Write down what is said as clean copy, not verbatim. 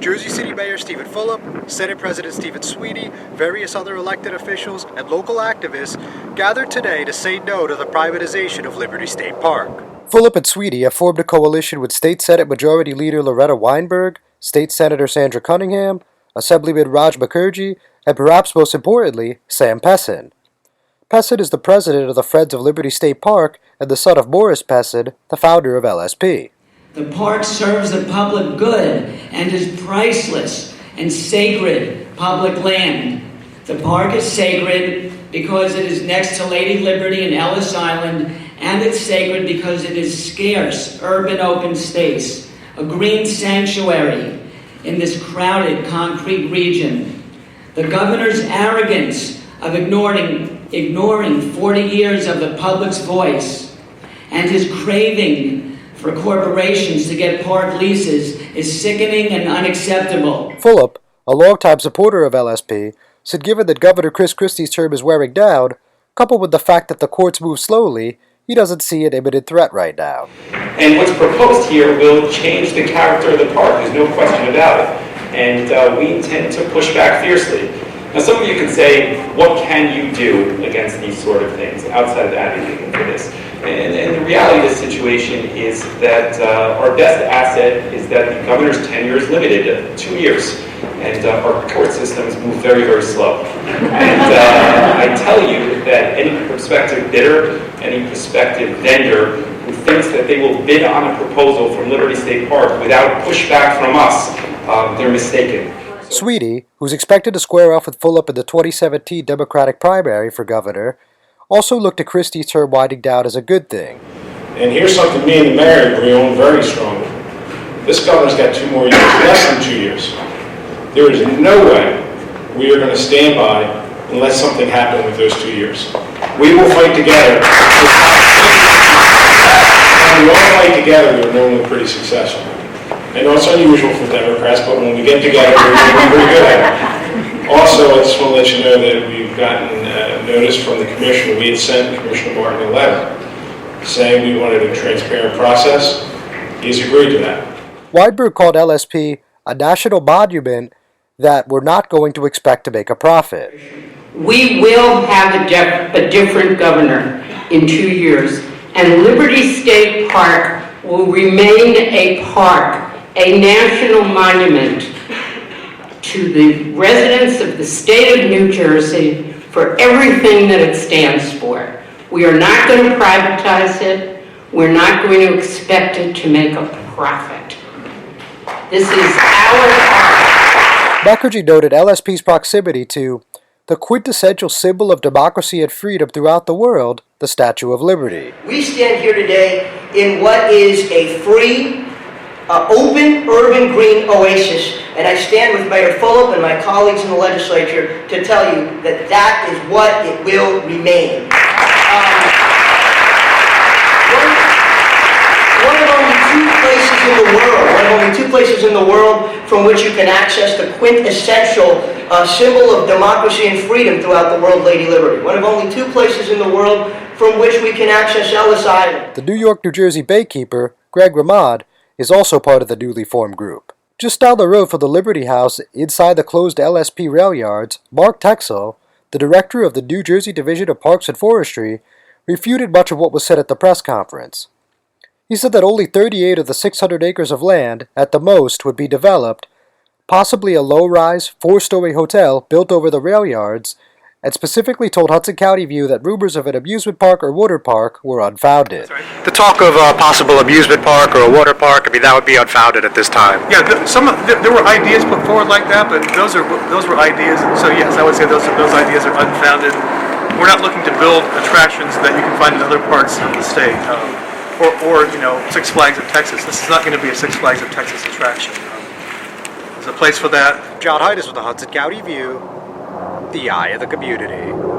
Jersey City Mayor Steven Fulop, Senate President Sweeney, various other elected officials, and local activists gathered today to say no to the privatization of Liberty State Park. Fulop and Sweeney have formed a coalition with State Senate Majority Leader Loretta Weinberg, State Senator Sandra Cunningham, Assemblyman Raj Mukherjee, and perhaps most importantly, Sam Pessin. Pessin is the president of the Friends of Liberty State Park and the son of Morris Pessin, the founder of LSP. The park serves the public good and is priceless and sacred public land. The park is sacred because it is next to Lady Liberty and Ellis Island, and it's sacred because it is scarce urban open space, a green sanctuary in this crowded concrete region. The governor's arrogance of ignoring 40 years of the public's voice and his craving for corporations to get park leases is sickening and unacceptable. Fulop, a longtime supporter of LSP, said given that Governor Christie's term is wearing down, coupled with the fact that the courts move slowly, he doesn't see an imminent threat right now. And what's proposed here will change the character of the park, there's no question about it. And we intend to push back fiercely. Now some of you can say, what can you do against these sort of things outside of advocating for this? And the reality of the situation is that our best asset is that the governor's tenure is limited to 2 years. And our court systems move very, very slow. And I tell you that any prospective bidder, any prospective vendor who thinks that they will bid on a proposal from Liberty State Park without pushback from us, they're mistaken. Sweeney, who's expected to square off with Fulop in the 2017 Democratic primary for governor, also looked at Christie's term winding down as a good thing. And here's something me and the mayor agree on very strongly. This governor's got 2 more years, less than 2 years. There is no way we are going to stand by unless something happened with those 2 years. We will fight together. When we all fight together, we're normally pretty successful. I know it's unusual for Democrats, but when we get together, we're pretty good at it. Also, I just want to let you know that we've gotten notice from the commissioner. We had sent Commissioner Martin a letter saying we wanted a transparent process. He's agreed to that. Weinberg called LSP a national monument that we're not going to expect to make a profit. We will have a different governor in 2 years, and Liberty State Park will remain a park, a national monument to the residents of the state of New Jersey for everything that it stands for. We are not going to privatize it. We're not going to expect it to make a profit. This is our park. Mukherjee noted LSP's proximity to the quintessential symbol of democracy and freedom throughout the world, the Statue of Liberty. We stand here today in what is a free, open, urban green oasis, and I stand with Mayor Fulop and my colleagues in the legislature to tell you that that is what it will remain. One of only 2 places in the world from which you can access the quintessential symbol of democracy and freedom throughout the world, Lady Liberty. One of only 2 places in the world from which we can access Ellis Island. The New York, New Jersey Baykeeper, Greg Ramad, is also part of the newly formed group. Just down the road from the Liberty House, inside the closed LSP rail yards, Mark Texel, the director of the New Jersey Division of Parks and Forestry, refuted much of what was said at the press conference. He said that only 38 of the 600 acres of land, at the most, would be developed, possibly a low-rise, 4-story hotel built over the rail yards, and specifically told Hudson County View that rumors of an amusement park or water park were unfounded. The talk of a possible amusement park or a water park, that would be unfounded at this time. Yeah, there were ideas put forward like that, but those were ideas. So yes, I would say those ideas are unfounded. We're not looking to build attractions that you can find in other parts of the state, or Six Flags of Texas. This is not going to be a Six Flags of Texas attraction. There's a place for that. John Heides with the Hudson County View, the eye of the community.